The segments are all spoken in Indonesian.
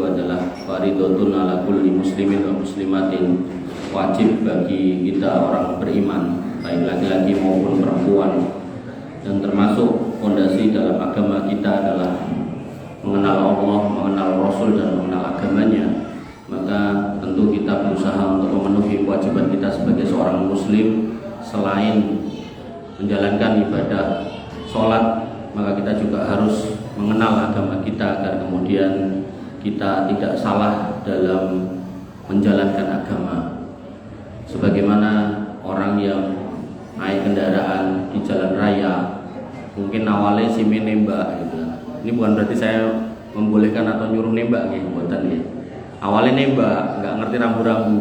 itu adalah fardhotun ala kulli muslimin wa muslimatin, wajib bagi kita orang beriman baik laki-laki maupun perempuan, dan termasuk fondasi dalam agama kita adalah mengenal Allah, mengenal Rasul, dan mengenal agamanya. Maka tentu kita berusaha untuk memenuhi kewajiban kita sebagai seorang muslim. Selain menjalankan ibadah sholat, maka kita juga harus mengenal agama kita agar kemudian kita tidak salah dalam menjalankan agama. Sebagaimana orang yang naik kendaraan di jalan raya, mungkin awalnya si nembak gitu. Ini bukan berarti saya membolehkan atau nyuruh nembak gitu, buatan ya. Awalnya nembak, nggak ngerti rambu-rambu,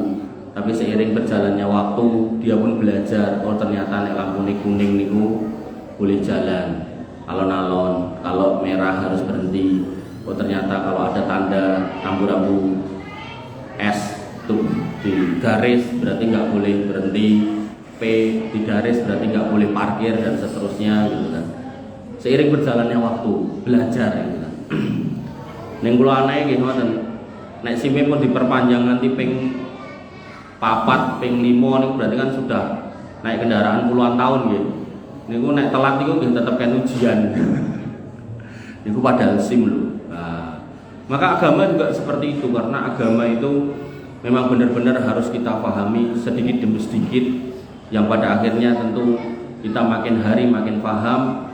tapi seiring berjalannya waktu dia pun belajar. Oh ternyata nek lampu kuning niku boleh jalan, alon-alon, kalau merah harus berhenti. Oh ternyata kalau ada tanda rambu-rambu S tuh di garis berarti nggak boleh berhenti, P di garis berarti nggak boleh parkir, dan seterusnya gitu kan. Seiring berjalannya waktu belajar gitu kan. Neng kula anake nggih ngoten. Nek SIM pun diperpanjang nanti ping 4, ping 5 niku berarti kan sudah naik kendaraan puluhan tahun nggih. Niku nek telat niku nggih tetep kan ujian. Niku padahal SIM lho. Nah, maka agama juga seperti itu, karena agama itu memang benar-benar harus kita pahami sedikit demi sedikit, yang pada akhirnya tentu kita makin hari makin paham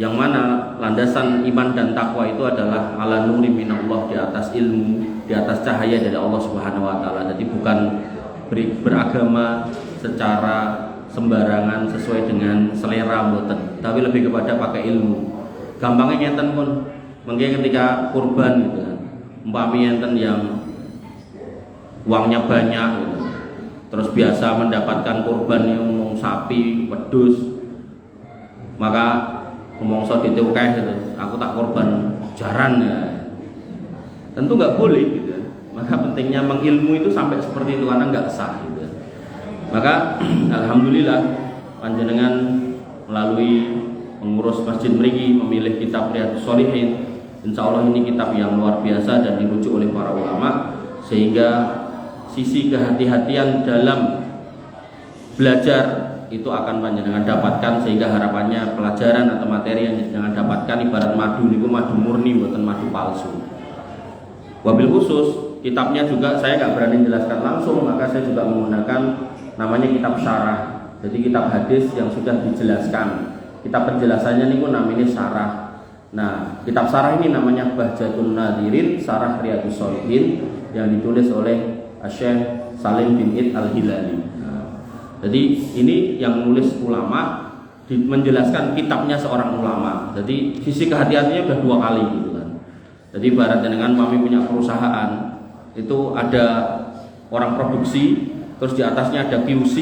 yang mana landasan iman dan takwa itu adalah ala nuri minallah, di atas ilmu, di atas cahaya dari Allah Subhanahu wa taala. Jadi bukan beragama secara sembarangan sesuai dengan selera mboten, tapi lebih kepada pakai ilmu. Gampangnya ngenten pun mungkin ketika kurban gitu kan. Umpami enten yang uangnya banyak gitu, terus biasa mendapatkan kurban yang ngomong sapi, wedhus, maka ngomongso ditukeh gitu, aku tak korban jaran ya. Tentu nggak boleh gitu. Maka pentingnya mengilmu itu sampai seperti itu, karena nggak sah gitu. Maka alhamdulillah panjenengan melalui pengurus masjid mriki memilih kitab Riyadhus Shalihin. Insya Allah ini kitab yang luar biasa dan dirujuk oleh para ulama, sehingga sisi kehati-hatian dalam belajar itu akan panjenengan dapatkan, sehingga harapannya pelajaran atau materi yang panjenengan dapatkan ibarat madu niku madu murni, bukan madu palsu. Wabil khusus kitabnya juga saya nggak berani jelaskan langsung, maka saya juga menggunakan namanya kitab syarah. Jadi kitab hadis yang sudah dijelaskan. Kitab penjelasannya niku namanya syarah. Nah, kitab syarah ini namanya Bahjatun Nadirin Syarah Riyadhus Shalihin yang ditulis oleh Syekh Salim bin Id Al-Hilali. Jadi ini yang menulis ulama, menjelaskan kitabnya seorang ulama. Jadi sisi kehati-hatiannya udah 2 kali gitu kan. Jadi ibaratnya dengan kami punya perusahaan, itu ada orang produksi, terus di atasnya ada QC,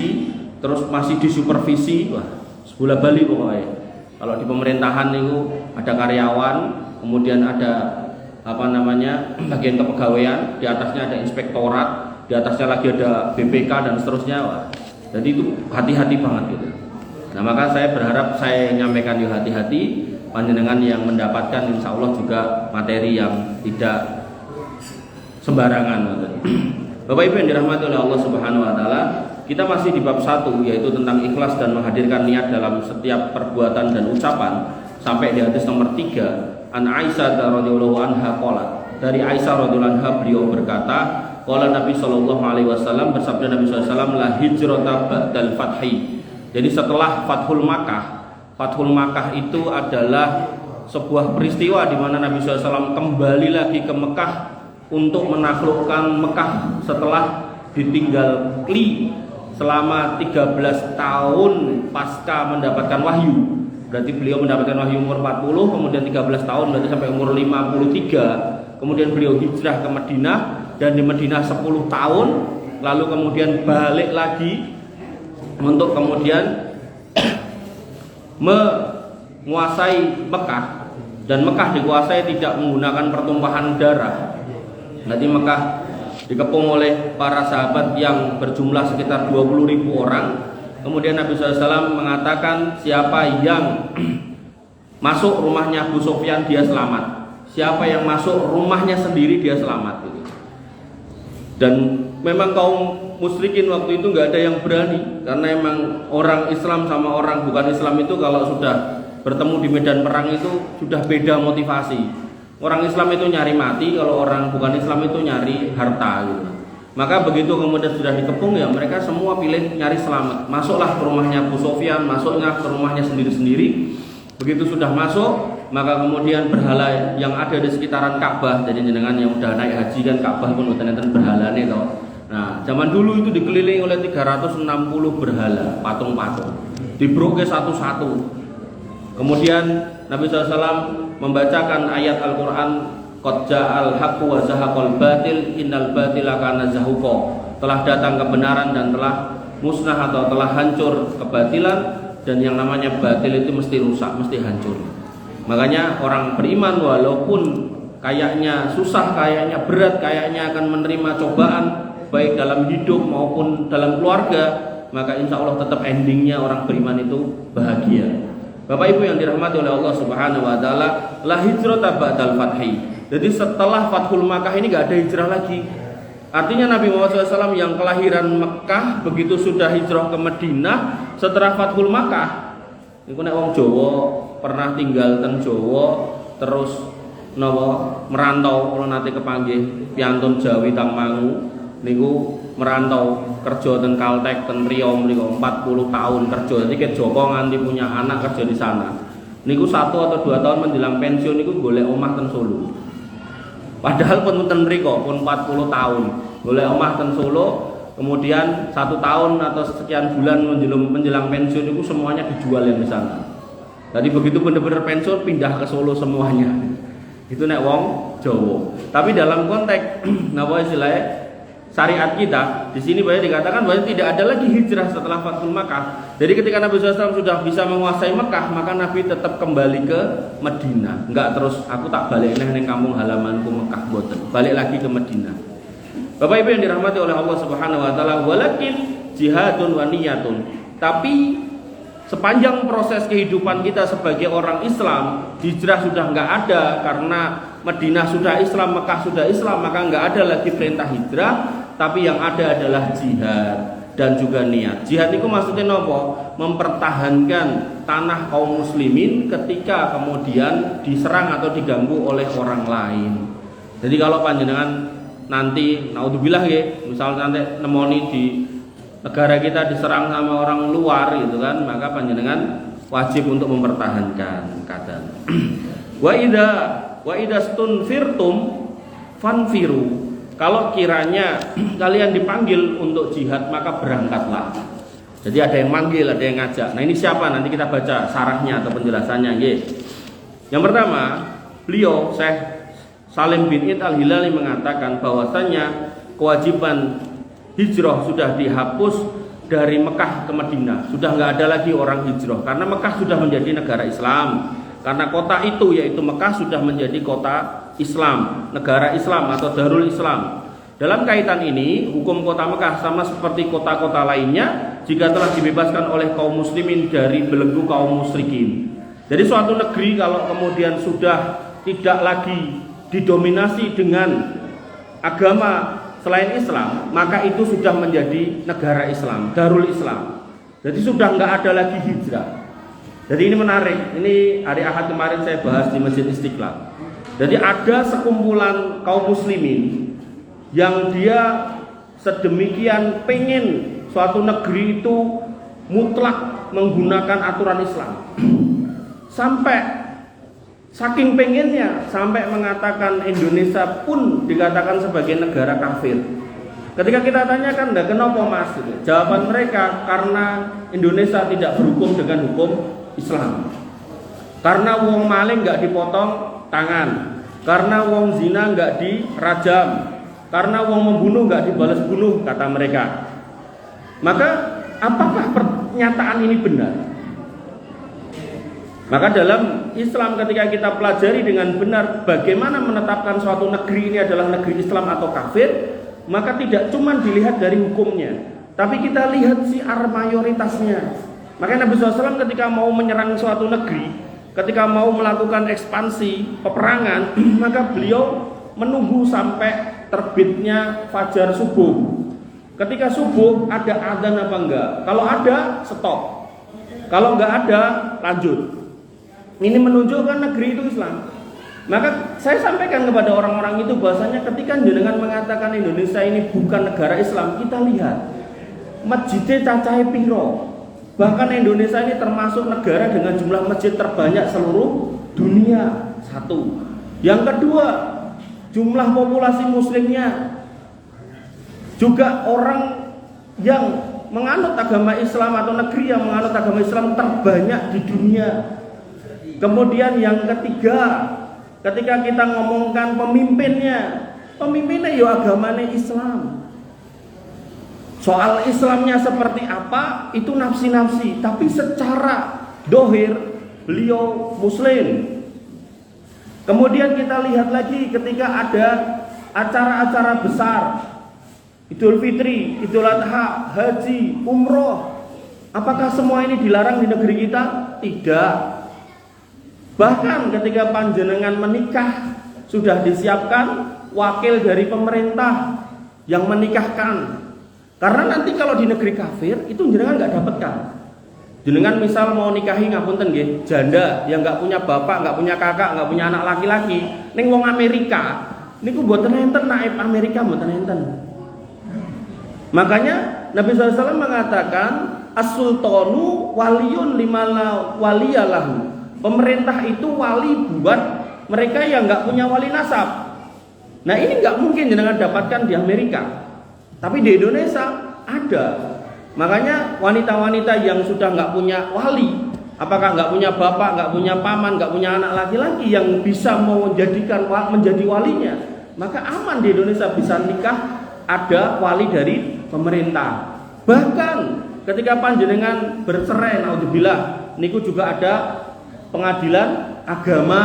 terus masih disupervisi, wah sebulan bali pokoknya. Kalau di pemerintahan itu ada karyawan, kemudian ada bagian kepegawaian, di atasnya ada inspektorat, di atasnya lagi ada BPK dan seterusnya. Wah, jadi itu hati-hati banget gitu. Nah maka saya berharap saya nyampaikan di hati-hati, panjenengan yang mendapatkan insya Allah juga materi yang tidak sembarangan. Bapak Ibu yang dirahmati oleh Allah Subhanahu wa taala, kita masih di bab 1, yaitu tentang ikhlas dan menghadirkan niat dalam setiap perbuatan dan ucapan, sampai di hadis nomor 3. An Aisyah radhiyallahu anha qalat. Dari Aisyah radhiyallahu anha beliau berkata, qala Nabi sallallahu alaihi wasallam, bersabda Nabi sallallahu alaihi wasallam, la hijrata ba'dal fathi. Jadi setelah Fathul Makkah, Fathul Makkah itu adalah sebuah peristiwa di mana Nabi sallallahu alaihi wasallam kembali lagi ke Mekah untuk menaklukkan Mekah setelah ditinggal selama 13 tahun pasca mendapatkan wahyu. Berarti beliau mendapatkan wahyu umur 40, kemudian 13 tahun berarti sampai umur 53. Kemudian beliau hijrah ke Madinah, dan di Madinah 10 tahun, lalu kemudian balik lagi untuk kemudian menguasai Mekah, dan Mekah dikuasai tidak menggunakan pertumpahan darah. Nanti Mekah dikepung oleh para sahabat yang berjumlah sekitar 20.000 orang. Kemudian Nabi SAW mengatakan siapa yang masuk rumahnya Abu Sufyan dia selamat, siapa yang masuk rumahnya sendiri dia selamat gitu. Dan memang kaum musyrikin waktu itu nggak ada yang berani, karena emang orang Islam sama orang bukan Islam itu kalau sudah bertemu di medan perang itu sudah beda motivasi. Orang Islam itu nyari mati, kalau orang bukan Islam itu nyari harta gitu. Maka begitu kemudian sudah dikepung ya mereka semua pilih nyari selamat. Masuklah ke rumahnya Abu Sufyan, masuknya ke rumahnya sendiri-sendiri. Begitu sudah masuk, maka kemudian berhala yang ada di sekitaran Ka'bah, jadi jenengan yang udah naik haji kan Ka'bah pun enten berhalane toh. Nah, zaman dulu itu dikelilingi oleh 360 berhala, patung-patung. Dibroke satu-satu. Kemudian Nabi SAW membacakan ayat Al-Quran, Qad ja'al haqqu wa zahaqal batil innal batila kana zahuqa. Telah datang kebenaran dan telah musnah atau telah hancur kebatilan, dan yang namanya batil itu mesti rusak, mesti hancur. Makanya orang beriman walaupun kayaknya susah, kayaknya berat, kayaknya akan menerima cobaan baik dalam hidup maupun dalam keluarga, maka insya Allah tetap endingnya orang beriman itu bahagia. Bapak Ibu yang dirahmati oleh Allah Subhanahu wa taala, la hijrata ba'dal fathi. Jadi setelah Fathul Makkah ini gak ada hijrah lagi. Artinya Nabi Muhammad SAW yang kelahiran Mekah begitu sudah hijrah ke Madinah setelah Fathul Makkah. Niku nek wong Jawa pernah tinggal ten Jawa terus napa merantau, kula nate kepanggih piantun Jawi Tangmangu niku merantau kerja ten Kaltek ten Riau niku 40 tahun kerja. Jadi ke Joko nganti punya anak kerja di sana. Niku 1 atau 2 tahun menjelang pensiun niku golek omah ten Solo. Padahal pun ten mriko pun 40 tahun golek omah ten Solo, kemudian 1 tahun atau sekian bulan menjelang pensiun itu semuanya dijual yang di sana. Tadi begitu benar-benar pensiun pindah ke Solo semuanya. Itu nek wong Jawa. Tapi dalam konteks napa istilahnya syariat kita di sini banyak dikatakan bahwa tidak ada lagi hijrah setelah Fathul Makkah. Jadi ketika Nabi SAW sudah bisa menguasai Mekah, maka Nabi tetap kembali ke Madinah. Enggak terus aku tak balik neng kampung halamanku Mekah, boten. Balik lagi ke Madinah. Bapak Ibu yang dirahmati oleh Allah Subhanahu wa taala, walakin jihadun wa niyatun. Tapi sepanjang proses kehidupan kita sebagai orang Islam, hijrah sudah enggak ada karena Madinah sudah Islam, Mekah sudah Islam, maka enggak ada lagi perintah hijrah, tapi yang ada adalah jihad dan juga niat. Jihad itu maksudnya nopo? Mempertahankan tanah kaum muslimin ketika kemudian diserang atau diganggu oleh orang lain. Jadi kalau panjenengan nanti naudzubillah ya, misalnya nanti nemoni di negara kita diserang sama orang luar gitu kan, maka panjenengan wajib untuk mempertahankan keadaan. Wa idza stunfirtum fanfiru. Kalau kiranya kalian dipanggil untuk jihad, maka berangkatlah. Jadi ada yang manggil, ada yang ngajak. Nah ini siapa? Nanti kita baca sarahnya atau penjelasannya. Yang pertama, beliau Syekh Salim bin Id Al-Hilali mengatakan bahwasanya kewajiban hijrah sudah dihapus dari Mekah ke Madinah. Sudah nggak ada lagi orang hijrah karena Mekah sudah menjadi negara Islam. Karena kota itu yaitu Mekah sudah menjadi kota Islam, negara Islam atau Darul Islam. Dalam kaitan ini, hukum kota Mekah sama seperti kota-kota lainnya jika telah dibebaskan oleh kaum muslimin dari belenggu kaum musyrikin. Jadi suatu negeri kalau kemudian sudah tidak lagi didominasi dengan agama selain Islam, maka itu sudah menjadi negara Islam, Darul Islam. Jadi sudah nggak ada lagi hijrah. Jadi ini menarik. Ini hari Ahad kemarin saya bahas di Masjid Istiqlal. Jadi ada sekumpulan kaum muslimin yang dia sedemikian pengen suatu negeri itu mutlak menggunakan aturan Islam. Sampai saking pengennya sampai mengatakan Indonesia pun dikatakan sebagai negara kafir. Ketika kita tanyakan, "Ndak kenapa Mas?" Jawaban mereka karena Indonesia tidak berhukum dengan hukum Islam. Karena wong maling nggak dipotong tangan, karena wong zina nggak dirajam, karena wong membunuh nggak dibalas bunuh, kata mereka. Maka apakah pernyataan ini benar? Maka dalam Islam ketika kita pelajari dengan benar bagaimana menetapkan suatu negeri ini adalah negeri Islam atau kafir, maka tidak cuma dilihat dari hukumnya, tapi kita lihat siar mayoritasnya. Makanya Nabi SAW ketika mau menyerang suatu negeri, ketika mau melakukan ekspansi peperangan, maka beliau menunggu sampai terbitnya fajar subuh. Ketika subuh ada adzan apa enggak? Kalau ada, stop. Kalau enggak ada, lanjut. Ini menunjukkan negeri itu Islam. Maka saya sampaikan kepada orang-orang itu bahwasanya ketika jenengan mengatakan Indonesia ini bukan negara Islam, kita lihat masjidnya cacahe piro. Bahkan Indonesia ini termasuk negara dengan jumlah masjid terbanyak seluruh dunia. Satu. Yang kedua, jumlah populasi muslimnya, juga orang yang menganut agama Islam atau negeri yang menganut agama Islam terbanyak di dunia. Kemudian yang ketiga, ketika kita ngomongkan pemimpinnya ya agamanya Islam. Soal Islamnya seperti apa itu nafsi-nafsi, tapi secara dohir beliau muslim. Kemudian kita lihat lagi ketika ada acara-acara besar, Idul Fitri, Idul Adha, Haji, Umroh, apakah semua ini dilarang di negeri kita? Tidak. Bahkan ketika panjenengan menikah sudah disiapkan wakil dari pemerintah yang menikahkan. Karena nanti kalau di negeri kafir itu jenengan nggak dapatkan. Jenengan misal mau nikahi ngapunten nggih, janda yang nggak punya bapak, nggak punya kakak, nggak punya anak laki-laki, ning wong Amerika, niku mboten enten naib Amerika mboten enten. Makanya Nabi SAW mengatakan as-sultanu waliyun limala waliyalahu. Pemerintah itu wali buat mereka yang nggak punya wali nasab. Nah ini nggak mungkin jenengan dapatkan di Amerika, tapi di Indonesia ada. Makanya wanita-wanita yang sudah nggak punya wali, apakah nggak punya bapak, nggak punya paman, nggak punya anak laki-laki yang bisa menjadi walinya, maka aman di Indonesia, bisa nikah, ada wali dari pemerintah. Bahkan ketika panjenengan bercerai, naudzubillah, niku juga ada pengadilan agama.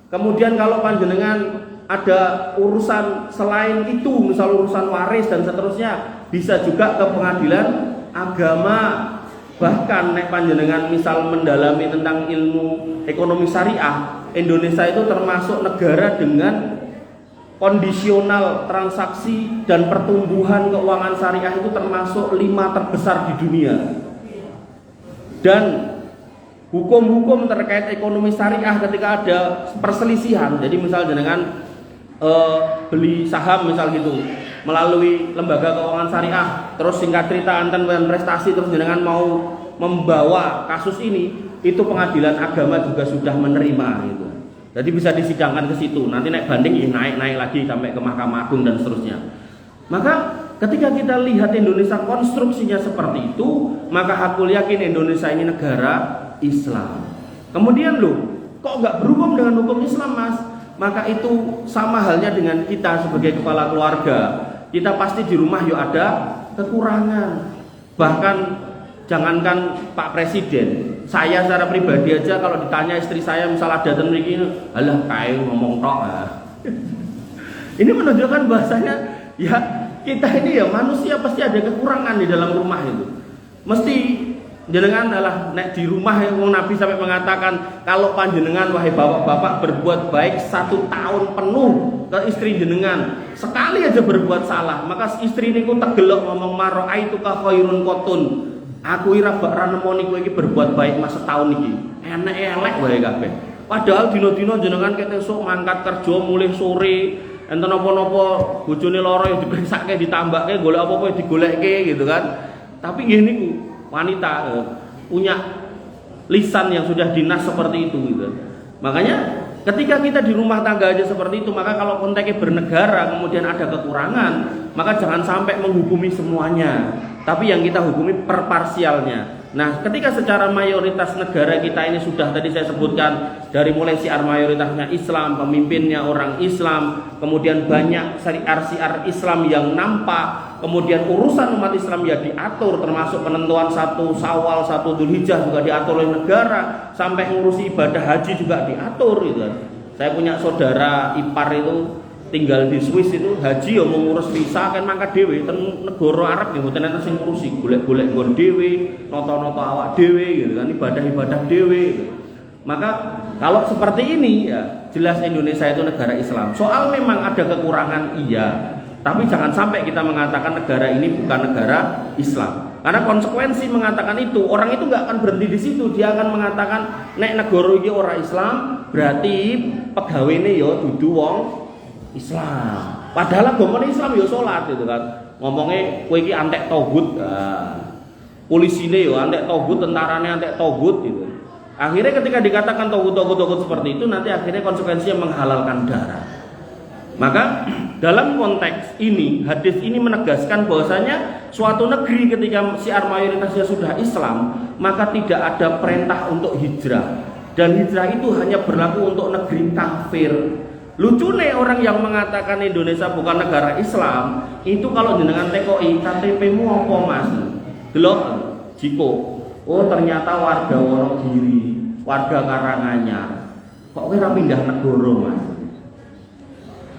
Kemudian kalau panjenengan ada urusan selain itu, misal urusan waris dan seterusnya, bisa juga ke pengadilan agama. Bahkan nek panjenengan misal mendalami tentang ilmu ekonomi syariah, Indonesia itu termasuk negara dengan kondisional transaksi dan pertumbuhan keuangan syariah itu termasuk 5 terbesar di dunia. Dan hukum-hukum terkait ekonomi syariah ketika ada perselisihan, jadi misal jenengan beli saham misal gitu melalui lembaga keuangan syariah, terus singkat cerita enten prestasi, terus jenengan mau membawa kasus ini, itu pengadilan agama juga sudah menerima gitu. Jadi bisa disidangkan ke situ. Nanti naik banding ya naik lagi sampai ke Mahkamah Agung dan seterusnya. Maka ketika kita lihat Indonesia konstruksinya seperti itu, maka aku yakin Indonesia ini negara Islam. Kemudian loh, kok nggak berhukum dengan hukum Islam, Mas? Maka itu sama halnya dengan kita sebagai kepala keluarga. Kita pasti di rumah yuk ada kekurangan. Bahkan jangankan Pak Presiden, saya secara pribadi aja kalau ditanya istri saya misal ada dan begini, alah kayak ngomong tok. Ini menunjukkan bahasanya ya kita ini ya manusia pasti ada kekurangan di dalam rumah itu. Mesti jenengan adalah nek di rumah yang Nabi sampai mengatakan kalau panjenengan wahai bapak-bapak berbuat baik 1 tahun penuh ke istri jenengan, sekali aja berbuat salah, maka istri niku tegelok ngomong maro aitu ka khairun qotun. Aku ira bak ra nemoni kowe iki berbuat baik mas setahun iki. Enek elek wae kabeh. Padahal dina-dina jenengan kete sok mangkat kerja mulih sore, enten napa-napa bojone lara ya diperiksake, ditambake, golek apa-apa ya digolekke gitu kan. Tapi nggih niku wanita punya lisan yang sudah dinas seperti itu gitu. Makanya ketika kita di rumah tangga aja seperti itu, maka kalau konteksnya bernegara kemudian ada kekurangan, maka jangan sampai menghukumi semuanya, tapi yang kita hukumi per parsialnya. Nah, ketika secara mayoritas negara kita ini sudah tadi saya sebutkan dari mulai siar mayoritasnya Islam, pemimpinnya orang Islam, kemudian banyak syiar-syiar Islam yang nampak, kemudian urusan umat Islam ya diatur, termasuk penentuan 1 Syawal, 1 Dzulhijjah juga diatur oleh negara, sampai ngurusi ibadah haji juga diatur gitu. Saya punya saudara ipar itu tinggal di Swiss itu haji ya mau ngurus visa kan mangkat dhewe ten negara Arab nggih mboten enten sing ngurusi, golek-golek nggon dhewe, nata-nata awak dhewe gitu kan, ibadah-ibadah dhewe gitu. Maka kalau seperti ini ya jelas Indonesia itu negara Islam. Soal memang ada kekurangan iya, tapi jangan sampai kita mengatakan negara ini bukan negara Islam. Karena konsekuensi mengatakan itu, orang itu nggak akan berhenti di situ. Dia akan mengatakan nek negara ini orang Islam, berarti pegawainya yo dudu wong Islam. Padahal agama Islam yo salat gitu kan. Ngomongnya kowe iki antek togut. Polisine yo antek togut, tentarane antek togut gitu. Akhirnya ketika dikatakan togut seperti itu, nanti akhirnya konsekuensinya menghalalkan darah. Maka dalam konteks ini, hadis ini menegaskan bahwasanya suatu negeri ketika syiar mayoritasnya sudah Islam, maka tidak ada perintah untuk hijrah. Dan hijrah itu hanya berlaku untuk negeri kafir. Lucu nih orang yang mengatakan Indonesia bukan negara Islam, itu kalau jenengan TKI KTP-mu apa Mas? Delok Jiko. Oh ternyata warga Wonogiri, warga Karanganyar. Kok kira pindah negara Mas?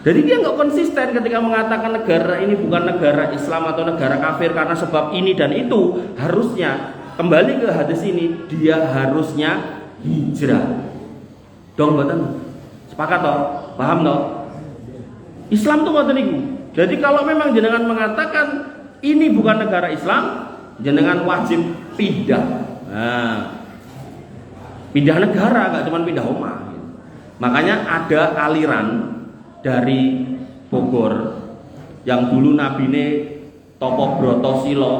Jadi dia nggak konsisten ketika mengatakan negara ini bukan negara Islam atau negara kafir karena sebab ini dan itu. Harusnya kembali ke hadis ini, dia harusnya hijrah. Dong mboten? Sepakat toh? Paham toh? Islam tuh mboten niku. Jadi kalau memang jenengan mengatakan ini bukan negara Islam, jenengan wajib pindah. Nah, pindah negara, nggak cuma pindah omah. Makanya ada aliran dari Bogor yang dulu nabine Topo Broto Silo,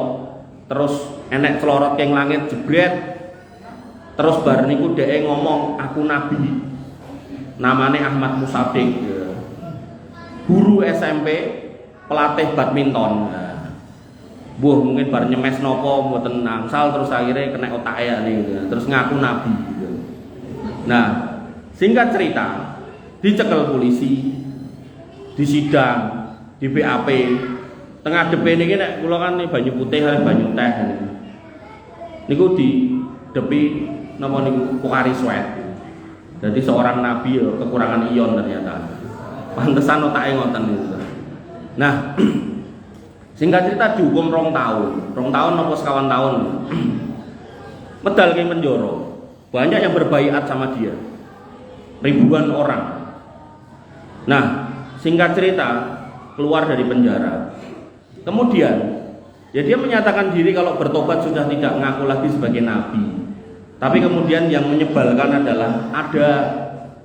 terus enek celorot keng langit jebret, terus bar niku dhek ngomong aku nabi, namanya Ahmad Musadik, guru SMP, pelatih badminton. Buh mungkin bar nyemes nopo mboten nangsal, terus akhirnya kena otak ya nih, terus ngaku nabi. Nah, singkat cerita, dicekel polisi, disidang, di BAP, tengah depe niki nek kula kan banyu putih kali banyu teh. Niku di depi napa niku Pokari Sweat. Jadi seorang nabi ya, kekurangan ion ternyata. Pantesan otake ngoten niku. Nah, singkat cerita dihukum 2 tahun apa sekawan tahun. Medal ke penjara. Banyak yang berbaiat sama dia. Ribuan orang. Nah, singkat cerita keluar dari penjara. Kemudian ya dia menyatakan diri kalau bertobat sudah tidak mengaku lagi sebagai nabi. Tapi kemudian yang menyebalkan adalah ada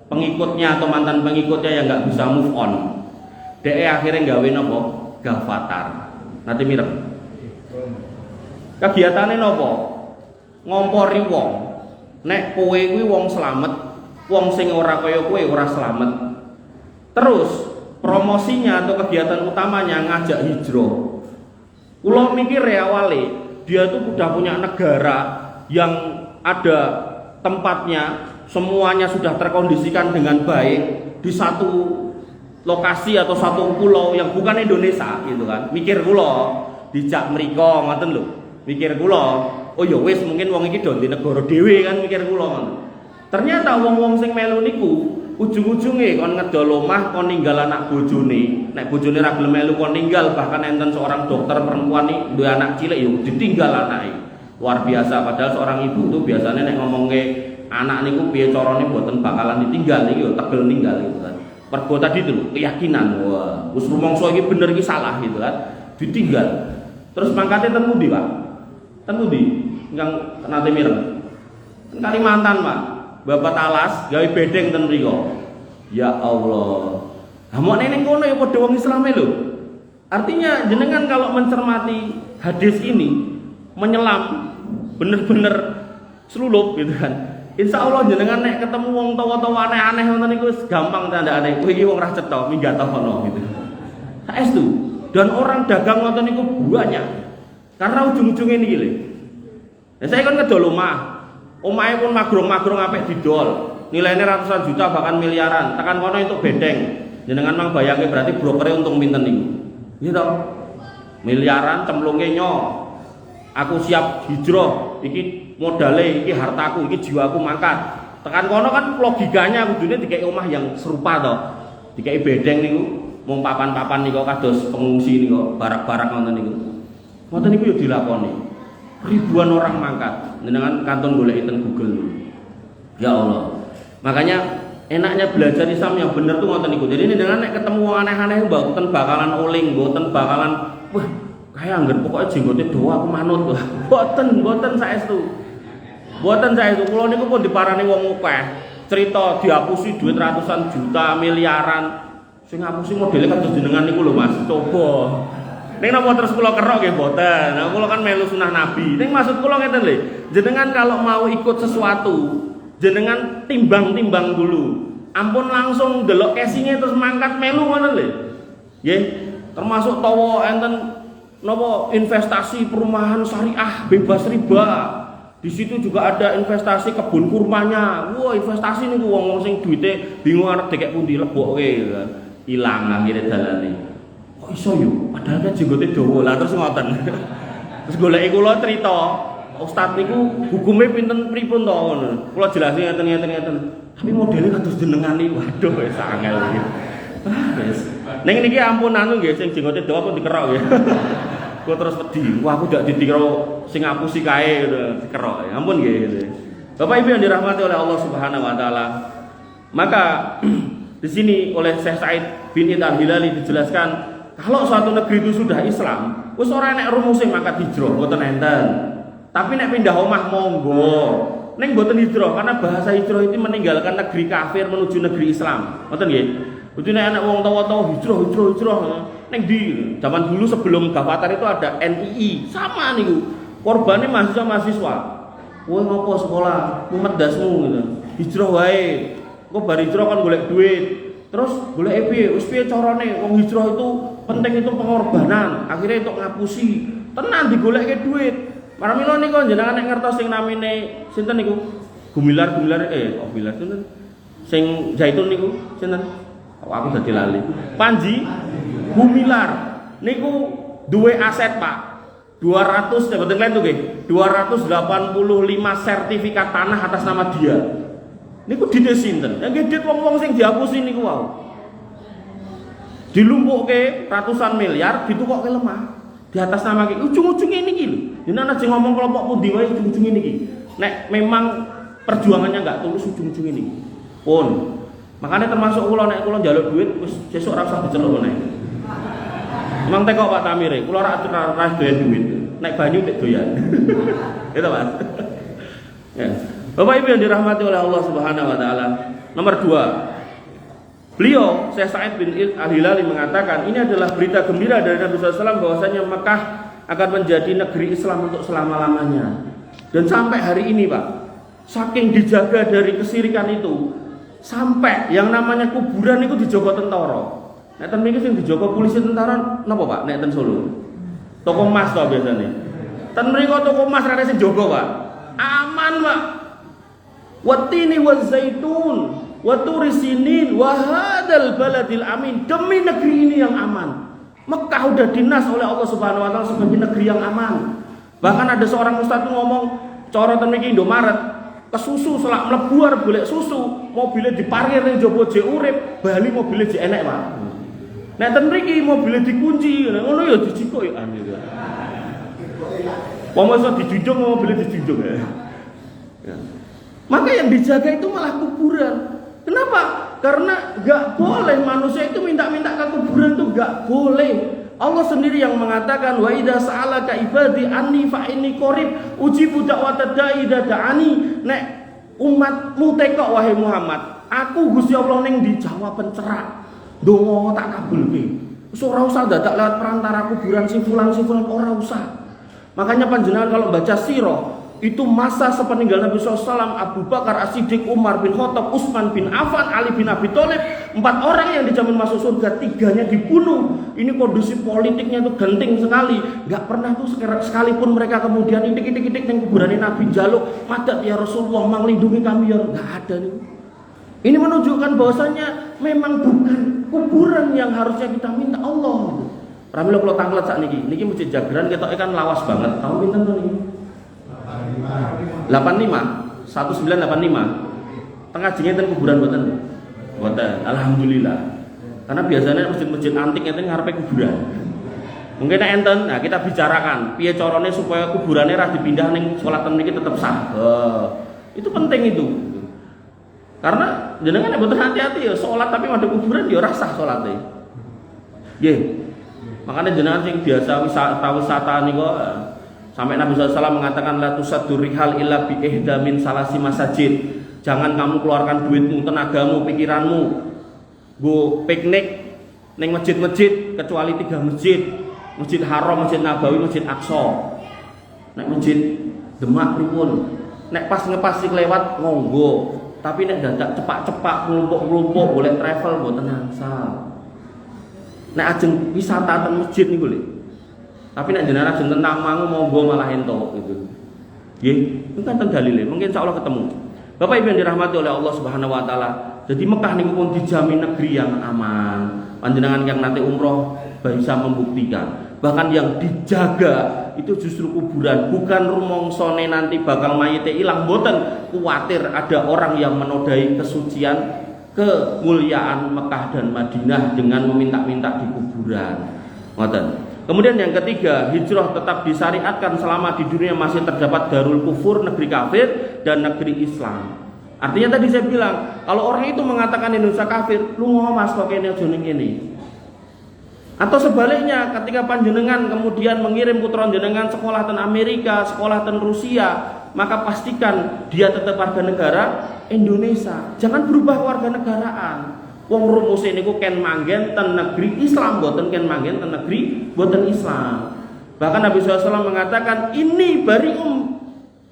pengikutnya atau mantan pengikutnya yang nggak bisa move on. DE akhirnya gawe nopo? Gavatar. Nanti mirip. Kegiatannya nopo? Ngompori wong. Nek kowe kuwi wong slamet, wong sing ora kaya kowe ora slamet. Terus promosinya atau kegiatan utamanya ngajak hijrah. Kula mikir ya awale, dia tuh udah punya negara yang ada tempatnya, semuanya sudah terkondisikan dengan baik di satu lokasi atau satu pulau yang bukan Indonesia gitu kan. Mikir kula dijak mriko ngoten lho. Mikir kula, oh ya wis mungkin wong iki do di negara dhewe kan, mikir kula ngoten. Ternyata wong-wong sing melu niku ujung-ujunge kon ngedol omah kon ninggal anak bojone. Nek bojone ra gelem melu kon ninggal, bahkan enten seorang dokter perempuan iki duwe anak cilik ya ditinggal anake. Luar biasa, padahal seorang ibu tuh biasanya nek ngomongke anak niku piye carane mboten bakalan ditinggal iki yo tegel ninggal gitu kan. Pergo tadi itu keyakinan, wah, wis rumangsa iki bener iki salah gitu kan. Ditinggal. Terus mangkate ten pundi, Pak? Ten pundi? Ingkang nate mireng. Kalimantan, Pak. Bapak talas gawe bedeng ten mriko. Ya Allah. Lah mok ning kono ya padha wong Islame lho. Artinya jenengan kalau mencermati hadis ini menyelam bener-bener selulup gitu kan. Insya Allah jenengan nek ketemu wong tawa-tawa aneh-aneh ngoten niku gampang tandane kowe iki wong ra cetha minggat kono gitu. Saestu. Dan orang dagang ngoten niku banyak. Karena ujung-ujungnya niki lho. Lah saya kan ngedol omah. Omahe pun magrong-magrong apik didol. Nilainya ratusan juta bahkan miliaran. Tekan kono untuk bedeng. Jenengan mang bayangke berarti brokere untung pinten niku. Gitu. Miliaran cemplunge nyo. Aku siap hijrah, iki modale, iki hartaku, iki jiwaku mangkat. Tekan kono kan logikanya kudune dikei omah yang serupa toh. Dikei bedeng niku, mung papan-papan niku kados pengungsi niku, barak-barak ngoten niku. Ngoten niku yo dilakoni. Ribuan orang mangkat. Jenengan kantun golek ten Google. Ya Allah. Makanya enaknya belajar Islam yang bener tuh ngoten niku. Jadi dengan nek ketemu wong aneh-aneh mboten bakalan oling, mboten bakalan wah kayak angger pokoknya jenggote dawa aku manut. Mboten saestu. Mboten saestu. Kula niku pun diparani wong akeh. Cerita dihapusi duit ratusan juta, miliaran. Sing ngapusi modele kados jenengan niku lho Mas. Coba. Ning napa terus kula kerok nggih mboten. Nah, kula kan melu sunah Nabi. Ning maksud kula ngeten lho. Jenengan kalau mau ikut sesuatu, jenengan timbang-timbang dulu. Ampun langsung delok casingnya terus mangkat melu ngono lho. Nggih, termasuk tawa enten napa investasi perumahan syariah bebas riba. Di situ juga ada investasi kebun kurmanya. Wah, investasi niku wong-wong sing duwite bingung arep dekek pundi lebokke. Ilang akhire dalane. Kok iso yo? Padahal kan jenggote dawa. Lah terus ngoten. Terus goleki kula cerita, Ustaz niku hukume pinten pripun to ngono. Kula jelasin ngeten. Tapi modelnya kados jenengan niku. Waduh wis angel iki. Wis. Ning niki ampun anu nggih sing jenggote dawa pun dikerok ya. Kok terus wedi. Wah aku ndak dikira sing ngapusi kae dikerok. Ampun nggih. Bapak Ibu yang dirahmati oleh Allah Subhanahu wa taala. Maka di sini oleh Syekh Said bin Id Al-Hilali dijelaskan kalau suatu negeri itu sudah Islam, wis ora nek rumuse mangkat hijrah mboten enten. Tapi nek pindah omah monggo. Ning mboten hijrah karena bahasa hijrah itu meninggalkan negeri kafir menuju negeri Islam. Ngoten nggih. Kudu nek ana wong tawa-tawa hijrah. Ning di zaman dulu sebelum Gavatar itu ada NII. Sama niku. Korbane mahasiswa. Kowe ngopo sekolah? Mumet dasmu gitu. Hijrah wae. Kok bar hijrah kan golek duit. Terus golek piye? Wis piye carane? Wong hijrah itu penting itu pengorbanan. Akhirnya untuk ngapusi. Tenan digolekke duit. Paramila niku jenengan nek ngertos sing namine sinten niku? Gumilar Gumilar sinten? Sing Zaitun niku sinten? Aku dadi lali. Panji Gumilar niku duwe aset, Pak. 200 betul kan tuh nggih. 285 sertifikat tanah atas nama dia. Niku dite sinten? Yang gedhe wong-wong sing dihapusi niku wae. Dilumpukke ratusan miliar ditukokke lemah. Di atas nama ki ujung-ujunge niki lho. Jenengan aja ngomong kelompok pundi wae ujung-ujunge niki. Nek memang perjuangannya enggak tulus ujung-ujunge niki. Pun. Makanya termasuk kula nek kula njaluk duit wis sesuk ora usah diceluk meneh. Emang teko Pak Tamire, kula ora doyan duit. Nek banyu tek doyan. Gitu Mas. Ya. Bapak Ibu yang dirahmati oleh Allah Subhanahu wa taala. Nomor 2. Beliau Syekh Said bin Al-Hilali mengatakan ini adalah berita gembira dari Nabi SAW bahwasanya Mekah akan menjadi negeri Islam untuk selama-lamanya. Dan sampai hari ini Pak, saking dijaga dari kesirikan itu, sampai yang namanya kuburan itu dijogo tentara. Nek ten mriki sing dijogo polisi tentara napa Pak? Nek ten Solo. Toko emas to biasane. Ten mriki toko emas rene sing jogo Pak. Aman Pak. Watini wazaitun wa turisinin wa hadzal baladil amin. Demi negeri ini yang aman. Mekah udah dinas oleh Allah Subhanahu wa taala sebagai negeri yang aman. Bahkan ada seorang ustaz ngomong, cara ten mriki Indomaret, kesusu selak mlebu arep golek susu, mobilnya diparkir ning jaba jek urip, bali mobilnya jek enek, Pak. Nek ten mriki mobilnya dikunci, ngono ya dicikuk ya anu ya. Wong iso dijunjung mobilnya dijunjung ya. Maka yang dijaga itu malah kuburan. Kenapa? Karena gak boleh manusia itu minta-minta ke kuburan itu gak boleh. Allah sendiri yang mengatakan wa idza sa'alaka ibadi anni fa inni qarib ujibu da'watad da'i idza da'ani. Nek umatmu tekok wahai Muhammad, aku Gusti Allah ning dijawab pencerak. Donga tak kabulke. Wis ora usah dadak lewat perantara kuburan sing fulan ora usah. Makanya panjenengan kalau baca sirah itu masa sepeninggal Nabi SAW, Abu Bakar, As-Siddiq, Umar bin Khattab, Utsman bin Affan, Ali bin Abi Thalib, 4 orang yang dijamin masuk surga, 3-nya dibunuh. Ini kondisi politiknya itu genting sekali. Gak pernah tuh sekalipun mereka kemudian itik-itik yang kuburan Nabi jaluk, madat ya Rasulullah, menglindungi kami ya. Gak ada nih. Ini menunjukkan bahwasanya memang bukan kuburan yang harusnya kita minta Allah. Pramila kalau tanglet saat niki masjid Jageran kita kan lawas banget. Tahu pinten to niki? 85 1985 tengah jengeten kuburan boten alhamdulillah karena biasanya masjid-masjid antik enten ngarepe kuburan mungkin enten nah kita bicarakan piye carane supaya kuburannya ra dipindah ning salat mriki tetep sah itu penting itu Karena jenengan betul hati-hati ya sholat tapi madhep kuburan ya ora sah salate. Nggih. Makanya jenengan sing biasa wisata niku sampai Nabi SAW mengatakan la tusaddur rihal illa bi ihda min salasi masajid. Jangan kamu keluarkan duitmu, tenagamu, pikiranmu go piknik ning masjid-masjid kecuali 3 masjid. Masjid Haram, Masjid Nabawi, Masjid Aqsa. Nek masjid Demak pripun? Nek pas ngepas lewat monggo. Tapi nek dadak cepak-cepak kelompok-kelompok boleh travel mboten angsal. Nek ajeng wisata teng masjid niku lho. Tapi nek jenengan ajeng tentang mangu monggo malah entuk gitu. Nggih, itu kan dalile, mungkin insyaallah ketemu. Bapak Ibu yang dirahmati oleh Allah Subhanahu wa taala. Jadi Mekah niku pun dijamin negeri yang aman. Panjenengan yang nanti umroh bisa membuktikan. Bahkan yang dijaga itu justru kuburan, bukan rumongsone nanti bakal mayite ilang, mboten. Kuwatir ada orang yang menodai kesucian, kemuliaan Mekah dan Madinah dengan meminta-minta di kuburan. Ngoten. Kemudian yang ketiga, hijrah tetap disyariatkan selama di dunia masih terdapat darul kufur, negeri kafir dan negeri Islam. Artinya tadi saya bilang, kalau orang itu mengatakan Indonesia kafir, lu ngomas kok kene aja ning kene. Atau sebaliknya, ketika panjenengan kemudian mengirim putra jenengan sekolah ten Amerika, sekolah ten Rusia, maka pastikan dia tetap warga negara Indonesia. Jangan berubah warga negaraan. Wong rumus niku ken manggen ten negeri Islam, boten ken manggen ten negeri boten Islam. Bahkan Nabi SAW mengatakan, ini barium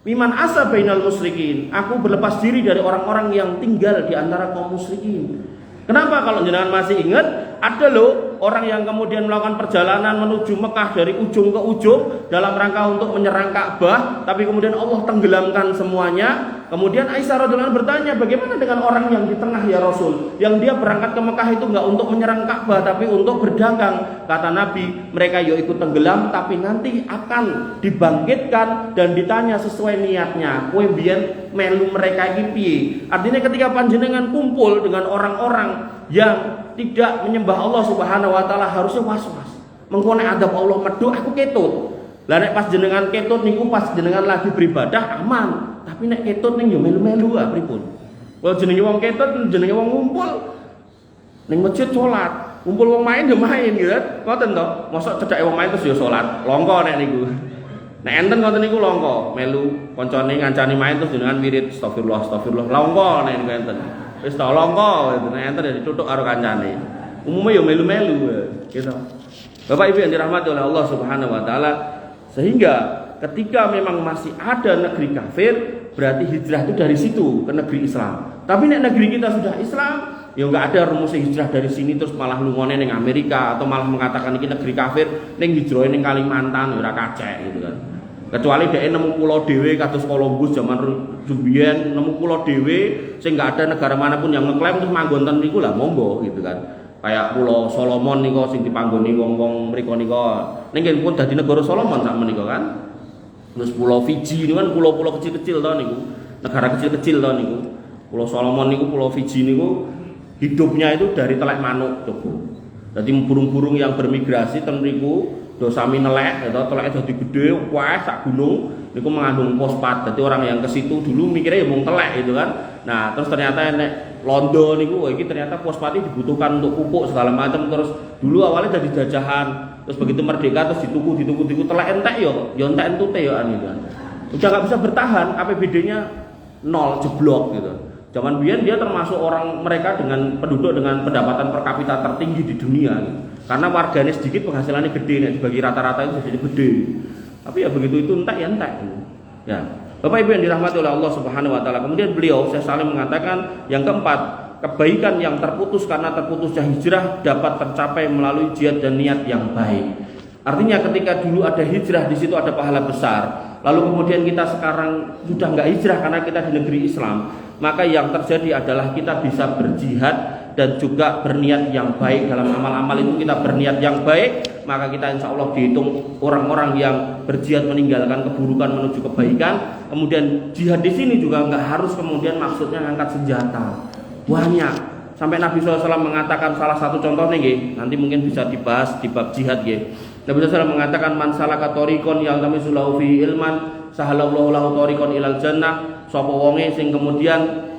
miman asa bainal musyrikin. Aku berlepas diri dari orang-orang yang tinggal di antara kaum musyrikin. Kenapa? Kalau jenengan masih ingat, ada loh orang yang kemudian melakukan perjalanan menuju Mekah dari ujung ke ujung dalam rangka untuk menyerang Ka'bah, tapi kemudian Allah tenggelamkan semuanya. Kemudian Aisyah radhiyallahu anha bertanya, bagaimana dengan orang yang di tengah ya Rasul, yang dia berangkat ke Mekah itu enggak untuk menyerang Ka'bah tapi untuk berdagang. Kata Nabi, mereka yo ikut tenggelam tapi nanti akan dibangkitkan dan ditanya sesuai niatnya. Kowe biyen melu mereka iki piye? Artinya ketika panjenengan kumpul dengan orang-orang yang tidak menyembah Allah Subhanahu wa taala harusnya was-was. Mengko nek adab Allah medhok aku ketut. Lah nek pas jenengan ketut niku pas jenengan lagi beribadah aman. Tapi nek ketut ning yo melu-melu ah pripun? Kalau jenenge wong ketut jenenge wong ngumpul ning masjid salat, ngumpul wong main yo main gitu. Ngoten to. Mosok cedhake wong main terus yo salat. Longko nek niku. Nek enten ngoten niku longko, melu kancane ngancani main terus jenengan wirid astagfirullah astagfirullah. Longko nek niku enten. Wis to longko itu nek enten dadi tutuk karo kancane. Umumnya yo melu-melu gitu. Bapak Ibu yang dirahmati oleh Allah Subhanahu wa taala, sehingga ketika memang masih ada negeri kafir, berarti hijrah itu dari situ ke negeri Islam. Tapi nek negeri kita sudah Islam, ya enggak ada rumus hijrah dari sini terus malah lungone ning Amerika atau malah mengatakan iki negeri kafir ning hijrahe ning Kalimantan ora kacek gitu kan. Kecuali dhek nemu pulau dhewe kados Columbus zaman rumiyin nemu pulau dhewe sing enggak ada negara manapun yang ngeklaim terus manggon ten niku lah monggo gitu kan. Kayak Pulau Solomon niku sing dipanggoni wong-wong mriku niku. Ning pun dadi negara Solomon sak menika kan. Terus Pulau Fiji niku kan pulau-pulau kecil-kecil to niku. Negara kecil-kecil to niku. Pulau Solomon niku, Pulau Fiji niku hidupnya itu dari telek manuk coba. Jadi burung-burung yang bermigrasi ten mriku do sami nelek atau teleke dadi gedhe wah sak gunung niku mengandung fosfat. Jadi orang yang ke situ dulu mikirnya ya mung telek gitu kan. Nah, terus ternyata nek Londo niku iki ternyata fosfatnya dibutuhkan untuk pupuk segala macam. Terus dulu awalnya jadi jajahan. Terus begitu merdeka terus dituku telek entek yo entek entute yo anu kan. Udah enggak bisa bertahan, APBD-nya nol jeblok gitu. Zaman biyen dia termasuk orang mereka dengan penduduk dengan pendapatan per kapita tertinggi di dunia gitu. Karena warganya sedikit penghasilannya gede nih, dibagi rata-rata itu jadi gede. Tapi ya begitu itu entek ya entek. Ya. Bapak Ibu yang dirahmati oleh Allah Subhanahu wa taala. Kemudian beliau Syekh Salim mengatakan yang keempat, kebaikan yang terputus karena terputusnya hijrah dapat tercapai melalui jihad dan niat yang baik. Artinya ketika dulu ada hijrah di situ ada pahala besar. Lalu kemudian kita sekarang sudah enggak hijrah karena kita di negeri Islam, maka yang terjadi adalah kita bisa berjihad dan juga berniat yang baik. Dalam amal-amal itu kita berniat yang baik, maka kita insya Allah dihitung orang-orang yang berjihad meninggalkan keburukan menuju kebaikan. Kemudian jihad di sini juga enggak harus kemudian maksudnya ngangkat senjata. Banyak. Sampai Nabi SAW mengatakan salah satu contohnya nggih, nanti mungkin bisa dibahas di bab jihad nggih. Nabi SAW mengatakan man salaka tariqon yaltamisu lahu fi ilman sahalallahu lahu tariqon ilal jannah. Sapa wonge sing kemudian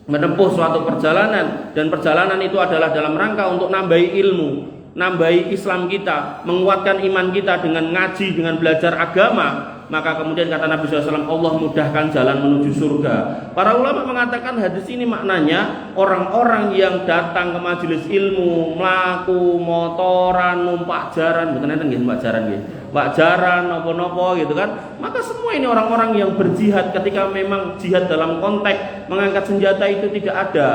menempuh suatu perjalanan, dan perjalanan itu adalah dalam rangka untuk nambahi ilmu, nambahi Islam kita, menguatkan iman kita dengan ngaji, dengan belajar agama, maka kemudian kata Nabi SAW, Allah mudahkan jalan menuju surga. Para ulama mengatakan hadis ini maknanya orang-orang yang datang ke majelis ilmu, melaku, motoran, numpak jaran, bukan enten nggih, numpak jaran nggih, numpak jaran, nopo-nopo gitu kan. Maka semua ini orang-orang yang berjihad ketika memang jihad dalam konteks mengangkat senjata itu tidak ada.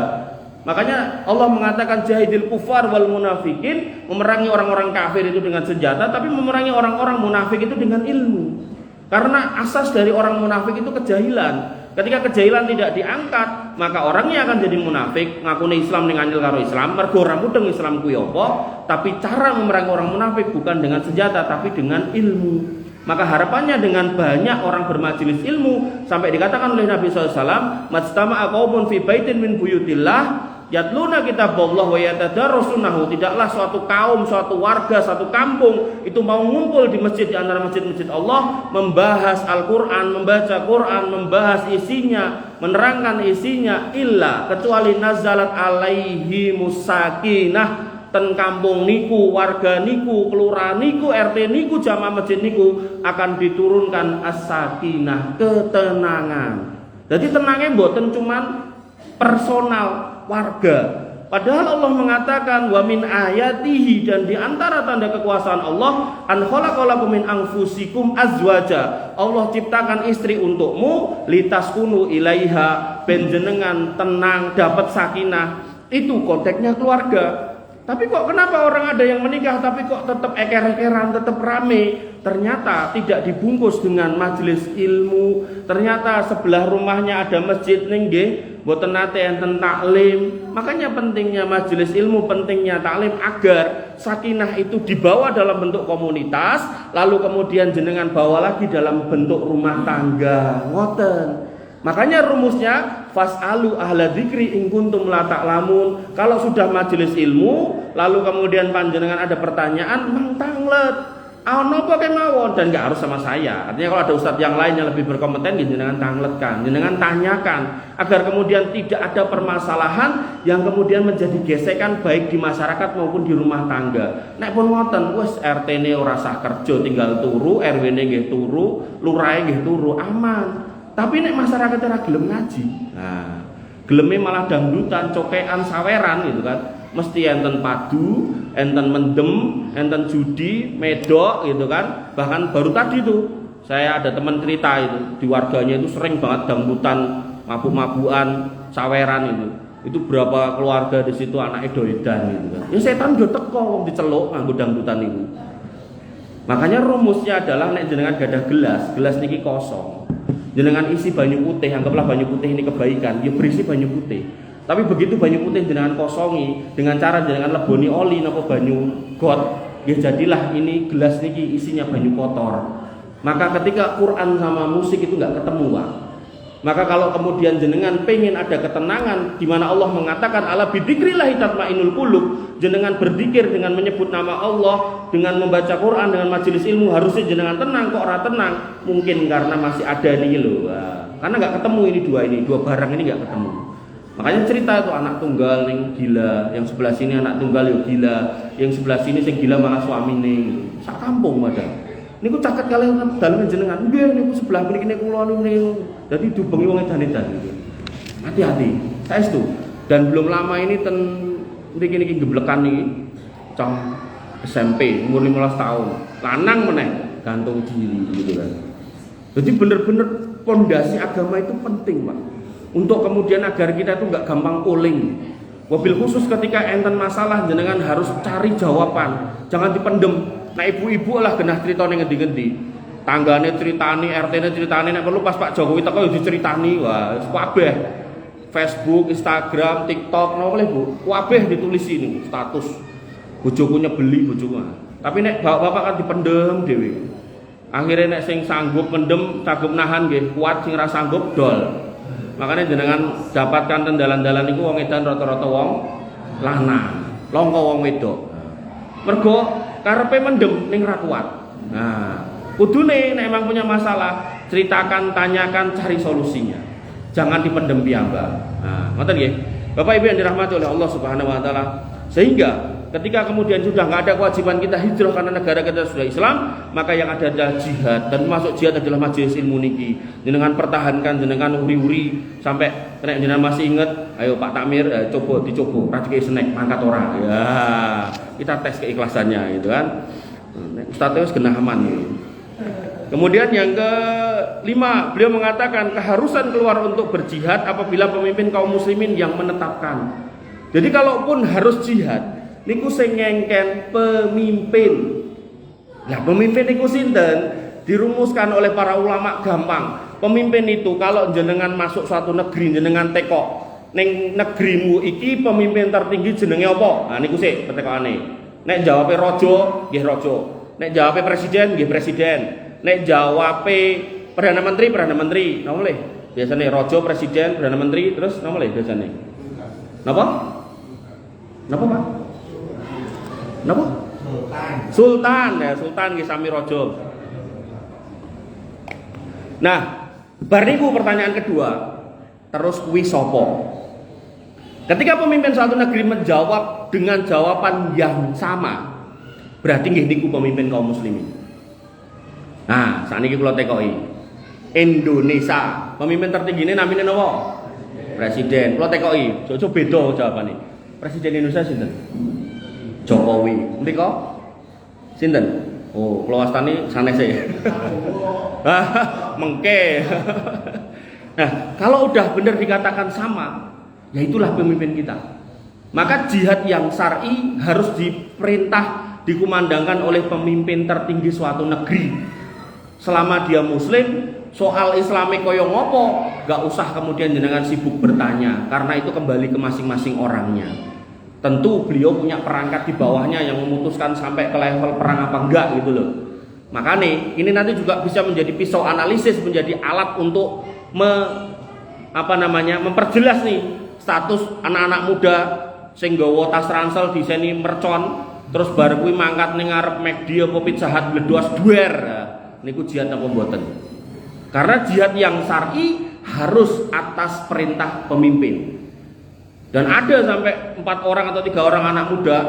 Makanya Allah mengatakan jahidil kufar wal munafikin, memerangi orang-orang kafir itu dengan senjata, tapi memerangi orang-orang munafik itu dengan ilmu. Karena asas dari orang munafik itu kejahilan. Ketika kejahilan tidak diangkat, maka orangnya akan jadi munafik, ngakune Islam ning anyel karo Islam, mergo ora mudeng Islam kuwi apa, tapi cara memerangi orang munafik bukan dengan senjata tapi dengan ilmu. Maka harapannya dengan banyak orang bermajelis ilmu, sampai dikatakan oleh Nabi SAW, majtama'a qaumun fi baitin min buyutillah yatluna kitabullah wa yatadarrasunahu. Tidaklah suatu kaum, suatu warga, suatu kampung itu mau ngumpul di masjid, di antara masjid-masjid Allah, membahas Al-Quran, membaca Quran, membahas isinya, menerangkan isinya, illa kecuali nazalat alaihi musakinah, ten kampung niku, warga niku, kelurahan niku, RT niku, jamaah masjid niku akan diturunkan as-sakinah, ketenangan. Jadi tenangnya mboten cuman personal warga. Padahal Allah mengatakan wa min ayatihi, dan di antara tanda kekuasaan Allah, an khalaqalakum min anfusikum azwaja. Allah ciptakan istri untukmu, litaskunu ilaiha, ben jenengan tenang, dapat sakinah. Itu konteksnya keluarga. Tapi kok kenapa orang ada yang menikah tapi kok tetap eker-ekeran, tetap rame? Ternyata tidak dibungkus dengan majelis ilmu. Ternyata sebelah rumahnya ada masjid ning nggih, mboten nate enten taklim. Makanya pentingnya majelis ilmu, pentingnya taklim agar sakinah itu dibawa dalam bentuk komunitas, lalu kemudian jenengan bawa lagi dalam bentuk rumah tangga. Ngoten. Makanya rumusnya fas'alu ahla dzikri in kuntum la ta'lamun. Kalau sudah majelis ilmu, lalu kemudian panjenengan ada pertanyaan, mang tanglet. Ana apa kemawon, dan enggak harus sama saya. Artinya kalau ada ustadz yang lain yang lebih berkompeten, jenengan tangletkan, jenengan tanyakan, agar kemudian tidak ada permasalahan yang kemudian menjadi gesekan baik di masyarakat maupun di rumah tangga. Nek pun ngoten, wis RT-ne ora sah kerja, tinggal turu, RW-ne nggih turu, lurahe nggih turu, aman. Tapi nek masyarakat ora gelem ngaji, nah, geleme malah dangdutan, cokean, saweran gitu kan. Mesti enten padu, enten mendem, enten judi, medok gitu kan. Bahkan baru tadi tuh saya ada teman cerita itu, di warganya itu sering banget dangdutan, mabuk-mabukan, saweran itu. Itu berapa keluarga di situ anaknya doedan gitu kan. Ya setan yo teko wong diceluk nganggo dangdutan itu. Makanya rumusnya adalah nek jenengan gadah gelas niki kosong. Jenengan isi banyu putih, anggaplah banyu putih ini kebaikan, ya berisi banyu putih. Tapi begitu banyu putih jenengan kosongi dengan cara jenengan leboni oli napa banyu got, ya jadilah ini gelas niki isinya banyu kotor. Maka ketika Quran sama musik itu enggak ketemu, Pak. Maka kalau kemudian jenengan pengen ada ketenangan, di mana Allah mengatakan ala bidzikrillah tatmainul qulub, jenengan berzikir dengan menyebut nama Allah, dengan membaca Quran, dengan majelis ilmu, harusnya jenengan tenang. Kok ora tenang? Mungkin karena masih ada nih loh. Karena nggak ketemu ini dua barang ini nggak ketemu. Makanya cerita itu anak tunggal yang gila, yang sebelah sini anak tunggal yang gila, yang sebelah sini yang gila malah suami nih. Sak kampung ada. Niku caket kalian dalam jenengan, nggih niku sebelah mriki niku kula niku. Dadi dubengi wong edan-edan niku. Hati-hati. Saestu. Dan belum lama ini ten mriki niki geblekan niki cang SMP umur 15 tahun. Lanang meneh gantung diri gitu kan. Jadi bener-bener pondasi agama itu penting, Pak. Untuk kemudian agar kita itu enggak gampang uling. Wabil khusus ketika enten masalah jenengan harus cari jawaban. Jangan dipendem. Nah ibu-ibu lah genah ceritane ngendi-ngendi. Tanggane ceritani, RT-ne ceritani, nek perlu pas Pak Jokowi teko yo diceritani. Wah, kabeh. Facebook, Instagram, TikTok, napa boleh Bu? Kabeh ditulis ini status. Bojoku nyebeli bojoku. Tapi nek bapak-bapak kan dipendem dhewe. Akhirnya nek sing sanggup mendem, sanggup nahan nggih, kuat sing ora sanggup dol. Makanya jenengan dapatkan tendalan-dalan niku wong edan rata-rata wong lanang, longko wong wedok. Mergo karepe mendem ning ra kuat. Nah, kudune nek emang punya masalah, ceritakan, tanyakan, cari solusinya. Jangan dipendem piyambak. Nah, ngoten nggih. Bapak Ibu yang dirahmati oleh Allah Subhanahu wa taala. Sehingga ketika kemudian sudah nggak ada kewajiban kita hijrah karena negara kita sudah Islam, maka yang ada adalah jihad, dan masuk jihad adalah majelis ilmu niki. Jenengan pertahankan, jenengan uri-uri sampai kena jenengan masih ingat, ayo Pak Takmir, coba dicoba, rajiki snack mangkat orang. Ya, kita tes keikhlasannya gitu kan. Ustaz genah aman. Kemudian yang kelima, beliau mengatakan keharusan keluar untuk berjihad apabila pemimpin kaum muslimin yang menetapkan. Jadi kalaupun harus jihad, niku sing ngengken pemimpin. Nah, pemimpin niku sinten? Dirumuskan oleh para ulama gampang. Pemimpin itu kalau jenengan masuk suatu negeri, jenengan tekok ning negerimu iki pemimpin tertinggi jenenge apa? Nah niku sik petekane. Nek jawabe raja, nggih raja. Nek jawabe presiden, nggih presiden. Nek jawabe perdana menteri. Napa le? Biasane raja, presiden, perdana menteri, terus napa le biasane? Napa? Napa, Pak? Napa? Sultan ya, sultan nggih sami raja. Nah, bar niku pertanyaan kedua. Terus kuwi sapa? Ketika pemimpin suatu negeri menjawab dengan jawaban yang sama, berarti nggih niku pemimpin kaum muslimin. Nah, sakniki kula tekoki. Indonesia, pemimpin tertinggi ini namanya napa? Presiden. Kula tekoki, ojo beda jawabane. Presiden Indonesia sinten? Jokowi. Mriko sinten? Oh, kula wastani sanese. Mengke. Nah, kalau udah benar dikatakan sama, ya itulah pemimpin kita. Maka jihad yang syar'i harus diperintah, dikumandangkan oleh pemimpin tertinggi suatu negeri. Selama dia muslim, soal Islami koyo ngopo, gak usah kemudian jenengan sibuk bertanya, karena itu kembali ke masing-masing orangnya. Tentu beliau punya perangkat di bawahnya yang memutuskan sampai ke level perang apa enggak gitu loh. Makanya ini nanti juga bisa menjadi pisau analisis, menjadi alat untuk memperjelas nih status anak-anak muda sing nggawa tas ransel diseni mercon, terus bar kuwi mangkat ning ngarep McD apa Pizza Hut bledos duer. Niku jihad apa mboten? Karena jihad yang syar'i harus atas perintah pemimpin. Dan ada sampai 4 orang atau 3 orang anak muda.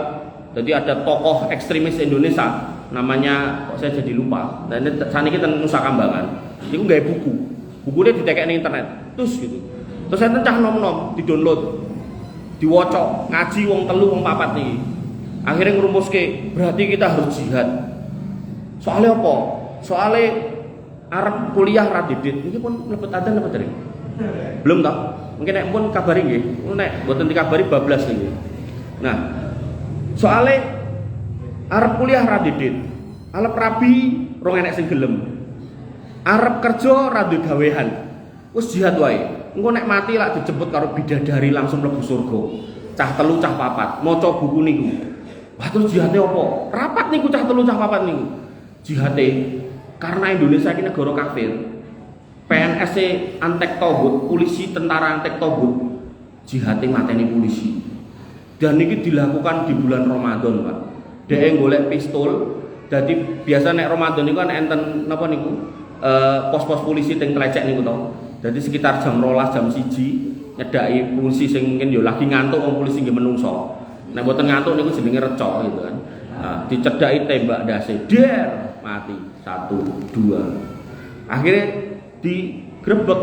Jadi ada tokoh ekstremis Indonesia, namanya kok saya jadi lupa. Dan saniki ten Nusa Kambangan. Niku gawe buku. Bukunya ditekek ning internet. Terus gitu. Terus saya cah nom-nom, di-download. Diwaca, ngaji wong 3 wong 4 niki. Akhirnya ngrumuske, berarti kita harus jihad. Soalnya apa? Soalnya arep kuliah ra didit. Niki pun mlebet adzan apa dereng? Belum toh? Mungkin nek pun kabari nggih. Nek mboten dikabari bablas niki. Nah, soalnya arep kuliah ra didit. Arep rabi rong enek sing gelem. Arep kerja ra duwe gawean. Wis jihad wae. Engko nek mati lak dijemput karo bidadari langsung mlebu surga. Cah 3 cah 4 maca buku niku. Wah terus jihate apa? Rapat niku cah 3 cah 4 niku. Jihate karena Indonesia ini negara kafir. PNS antek togut, polisi tentara antek togut. Jihate mateni polisi. Dan ini dilakukan di bulan Ramadan, Pak. Dhek golek pistol. Jadi biasa nek Ramadan niku kan enten napa niku? Pos-pos polisi teng Tlecek niku to. Jadi sekitar jam 12 jam 1 nyedaki polisi sing mungkin yo lagi ngantuk wong polisi nggih menungso. Nek mboten ngantuk niku jenenge recok gitu kan. Nah, dicedaki tembak dase, der mati 1 2. Akhirnya digrebek,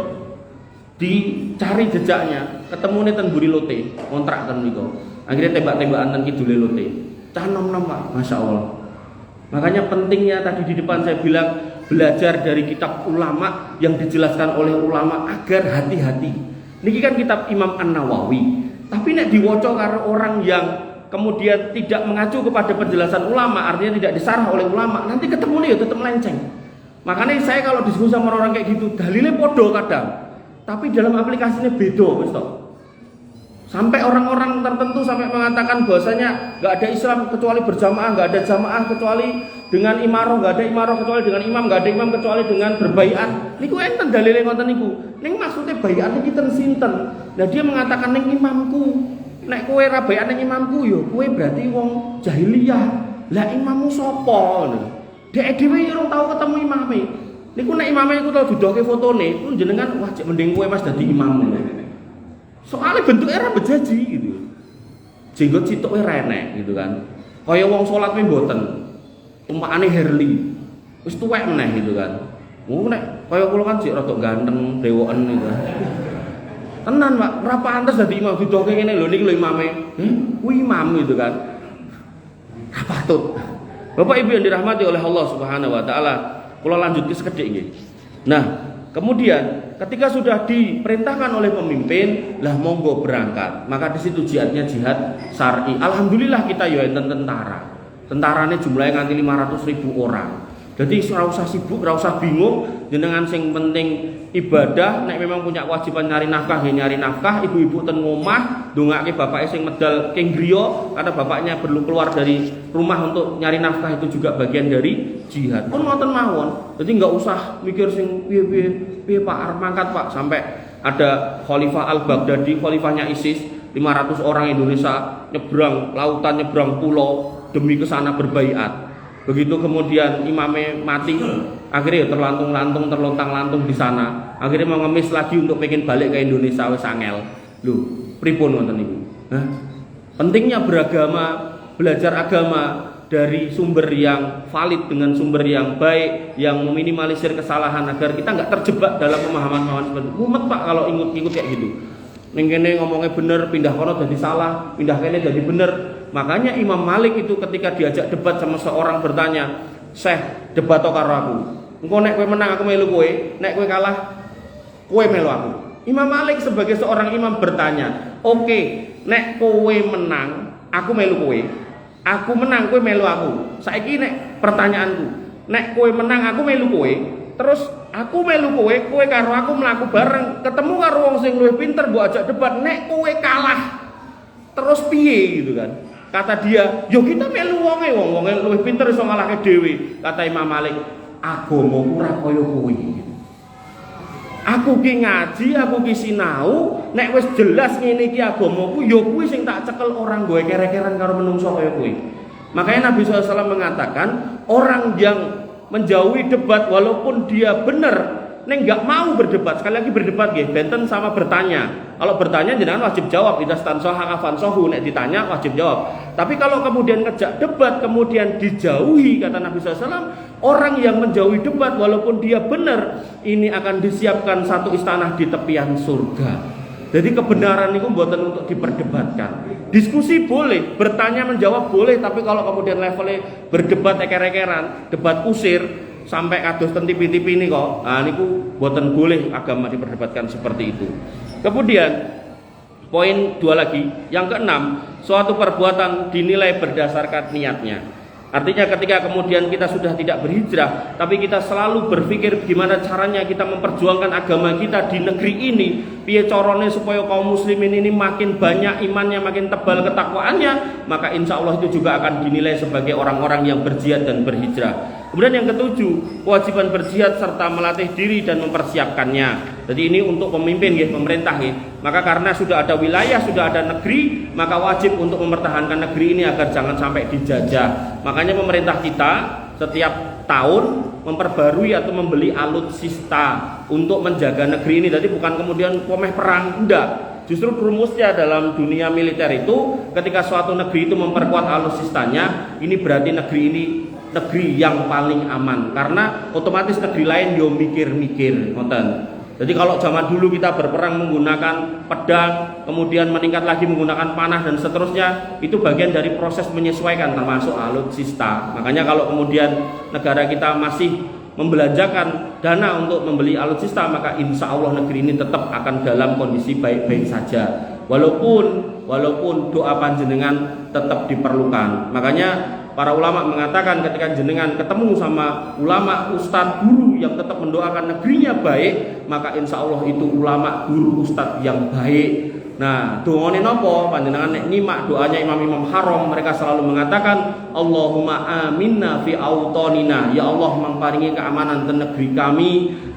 dicari jejaknya, ketemu nih ten Buri Lote, kontrak ten niku. Akhirnya tembak-tembakan ten Kidule Lote. Cah nom-nom Pak, Masya Allah. Makanya pentingnya tadi di depan saya bilang belajar dari kitab ulama yang dijelaskan oleh ulama agar hati-hati. Niki kan kitab Imam An-Nawawi. Tapi nek diwaca karo orang yang kemudian tidak mengacu kepada penjelasan ulama, artinya tidak disarah oleh ulama, nanti ketemu nih tetap melenceng. Makanya saya kalau diskusi sama orang kayak gitu, dalilnya podo kadang, tapi dalam aplikasinya beda, betul. Sampai orang-orang tertentu sampai mengatakan bahwasanya nggak ada Islam kecuali berjamaah, nggak ada jamaah kecuali dengan imaroh, nggak ada imaroh kecuali dengan imam, nggak ada imam kecuali dengan berbaiat. Niku enten dalile ngoten niku. Ning maksudnya baiat iki sinten? Nah dia mengatakan ning imamku. Nek kowe ra baiat ning imamku yo kowe berarti wong jahiliyah. Lah imammu sapa ngono? Dek dhewe yo ora tau ketemu imame. Niku nek imame iku tau dudoke fotone, ku jenengan wah cek mending kowe Mas dadi imam. Soalnya bentuknya ra bejaji gitu. Jenggot sitok ora enek gitu kan. Kaya wong salat kuwi mboten. Tumpakane Harley. Wis tuwek meneh gitu kan. Nek kaya kula kan sik rada ganteng, dewoken gitu. Tenan, Pak, ora pantes dadi imam dudoke ngene lho niki lho imame. Kuwi imam gitu kan. Ra patut. Bapak Ibu yang dirahmati oleh Allah Subhanahu wa taala, kula lanjut ke sekedhik nggih. Nah, kemudian ketika sudah diperintahkan oleh pemimpin, lah monggo berangkat. Maka di situ jihadnya jihad syar'i. Alhamdulillah kita ya enten tentara. Tentarane jumlahnya nganti 500.000 orang. Jadi ora usah sibuk, ora usah bingung, jenengan sing penting ibadah, nek memang punya kewajiban nyari nafkah, ya nyari nafkah, ibu-ibu ten ngomah, ndongake bapake sing medal king griya, karena bapaknya perlu keluar dari rumah untuk nyari nafkah, itu juga bagian dari jihad. Pun ngoten mawon. Jadi enggak usah mikir sing piye Pak arep mangkat Pak, sampai ada Khalifah Al-Baghdadi, khalifahnya ISIS, 500 orang Indonesia nyebrang lautan, nyebrang pulau demi ke sana berbaiat. Begitu kemudian imamnya mati, akhirnya terlantung-lantung, terlontang-lantung di sana. Akhirnya mau ngemis lagi untuk pengen balik ke Indonesia wis angel. Lho, pripun wonten niku? Pentingnya beragama, belajar agama dari sumber yang valid dengan sumber yang baik, yang meminimalisir kesalahan agar kita nggak terjebak dalam pemahaman-pemahaman seperti itu. Mumet Pak kalau ikut kayak gitu. Ning kene ngomongnya bener, pindah kono jadi salah, pindah kene jadi bener. Makanya Imam Malik itu ketika diajak debat sama seorang bertanya, "Syekh, debat karo aku. Engko nek kowe menang aku melu kowe, nek kowe kalah kowe melu aku." Imam Malik sebagai seorang imam bertanya, "Oke, nek kowe menang, aku melu kowe. Aku menang kowe melu aku." Saiki nek pertanyaanku, nek kowe menang aku melu kowe, terus aku melu kowe karo aku mlaku bareng, ketemu karo wong sing luwih pinter mbok ajak debat, nek kowe kalah terus piye gitu kan. Kata dia, yo kita melu wonge luwih pinter iso ngalahke dhewe. Kata Imam Malik, agamaku ora kaya kowe. Aku ki ngaji, aku ki sinau, nek wis jelas ngene iki agamaku, yo kuwi sing tak cekel orang gue kere-keran karo menungso kaya kowe. Makanya Nabi SAW mengatakan, orang yang menjauhi debat walaupun dia benar, nek nggak mau berdebat, sekali lagi berdebat nggih, benten sama bertanya. Kalau bertanya jangan wajib jawab, idza stansaha fansahu, nek ditanya wajib jawab. Tapi kalau kemudian ngejak debat kemudian dijauhi, kata Nabi SAW, orang yang menjauhi debat walaupun dia benar, ini akan disiapkan satu istana di tepian surga. Jadi kebenaran itu buatan untuk diperdebatkan. Diskusi boleh, bertanya menjawab boleh, tapi kalau kemudian levelnya berdebat eker-ekeran, debat usir sampai kados ten TV ini kok, nah niku buatan boleh agama diperdebatkan seperti itu. Kemudian poin 2 lagi, yang keenam, suatu perbuatan dinilai berdasarkan niatnya. Artinya ketika kemudian kita sudah tidak berhijrah, tapi kita selalu berpikir gimana caranya kita memperjuangkan agama kita di negeri ini, piye carane supaya kaum muslimin ini makin banyak imannya, makin tebal ketakwaannya, maka insya Allah itu juga akan dinilai sebagai orang-orang yang berjihad dan berhijrah. Kemudian yang ketujuh, kewajiban berjihad serta melatih diri dan mempersiapkannya. Jadi ini untuk pemimpin ya, pemerintah ya. Maka karena sudah ada wilayah, sudah ada negeri, maka wajib untuk mempertahankan negeri ini agar jangan sampai dijajah. Makanya pemerintah kita setiap tahun memperbarui atau membeli alutsista untuk menjaga negeri ini. Jadi bukan kemudian pomeh perang, enggak. Justru rumusnya dalam dunia militer itu, ketika suatu negeri itu memperkuat alutsistanya, ini berarti negeri ini negeri yang paling aman, karena otomatis negeri lain yo mikir-mikir, ngoten. Jadi kalau zaman dulu kita berperang menggunakan pedang, kemudian meningkat lagi menggunakan panah dan seterusnya, itu bagian dari proses menyesuaikan termasuk alutsista. Makanya kalau kemudian negara kita masih membelanjakan dana untuk membeli alutsista, maka insya Allah negeri ini tetap akan dalam kondisi baik-baik saja. Walaupun doa panjenengan tetap diperlukan. Makanya para ulama mengatakan ketika jenengan ketemu sama ulama, ustadz, guru yang tetap mendoakan negerinya baik, maka insya Allah itu ulama, guru, ustadz yang baik. Nah, dongane napa? Panjenengan nek nyimak doanya imam-imam haram, mereka selalu mengatakan Allahumma aminna fi autonina. Ya Allah, mamparingi keamanan di negeri kami.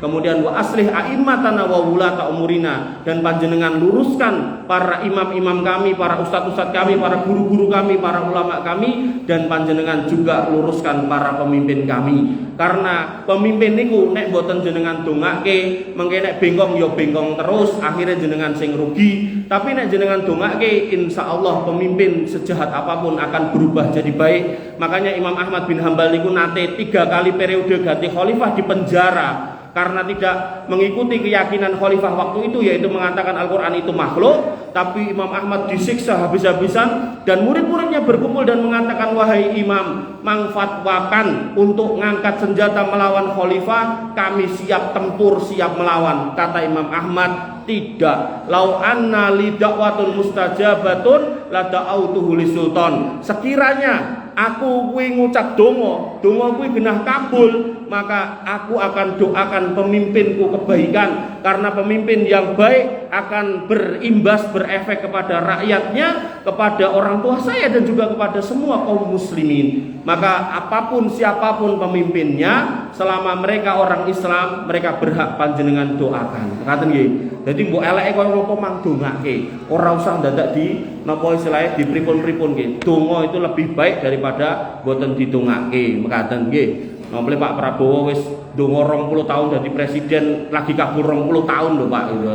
Kemudian wa aslih a'immatana wa wulata umurina, dan panjenengan luruskan para imam-imam kami, para ustadz-ustadz kami, para guru-guru kami, para ulama kami, dan panjenengan juga luruskan para pemimpin kami. Karena pemimpin niku nek boten jenengan dongake, mengke nek bengkong ya bengkong terus, akhirnya jenengan sing rugi. Tapi nek jenengan dongake, insya Allah pemimpin sejahat apapun akan berubah jadi baik. Makanya Imam Ahmad bin Hambal niku nate 3 kali periode ganti khalifah di penjara karena tidak mengikuti keyakinan khalifah waktu itu, yaitu mengatakan Al-Quran itu makhluk. Tapi Imam Ahmad disiksa habis-habisan, dan murid-muridnya berkumpul dan mengatakan, wahai imam, mangfatwakan untuk ngangkat senjata melawan khalifah, kami siap tempur, siap melawan. Kata Imam Ahmad, tidak. Lau anna li da'watun mustajabatun la da'autuhu li sultan. Sekiranya aku kuwi ngucap donga kuwi genah kabul, maka aku akan doakan pemimpinku kebaikan, karena pemimpin yang baik akan berimbas, berefek kepada rakyatnya, kepada orang tua saya, dan juga kepada semua kaum muslimin. Maka apapun siapapun pemimpinnya, selama mereka orang Islam, mereka berhak panjenengan doakan. Ngaten nggih. Dadi mbok eleke koyo ngopo mang dongake, ora usah dadak di napa istilahnya di pripun-pripun nggih. Donga itu lebih baik daripada boten didongake. Mekaten nggih. Nomple Pak Prabowo wis donga 20 tahun dadi presiden, lagi kabur 20 tahun lho Pak gitu.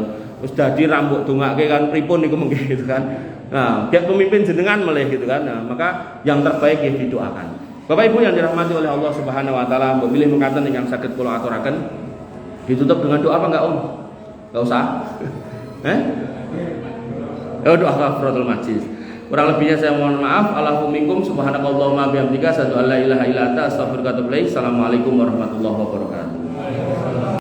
Wis dadi rambut dongake kan pripun niku mengke gitu kan. Nah, biar pemimpin jenengan meleh gitu kan. Nah, maka yang terbaik ya didoakan. Bapak Ibu yang dirahmati oleh Allah Subhanahu wa taala, mbok pilih mekaten ingkang saged kula aturaken. Ditutup dengan doa apa enggak, Om? Enggak usah. Doa kafaratul majlis. Kurang lebihnya saya mohon maaf. Allahu minkum subhanakallahumma bihamdika asyhadu an la ilaha illa anta astaghfiruka wa atubu ilaik. Assalamualaikum warahmatullahi wabarakatuh.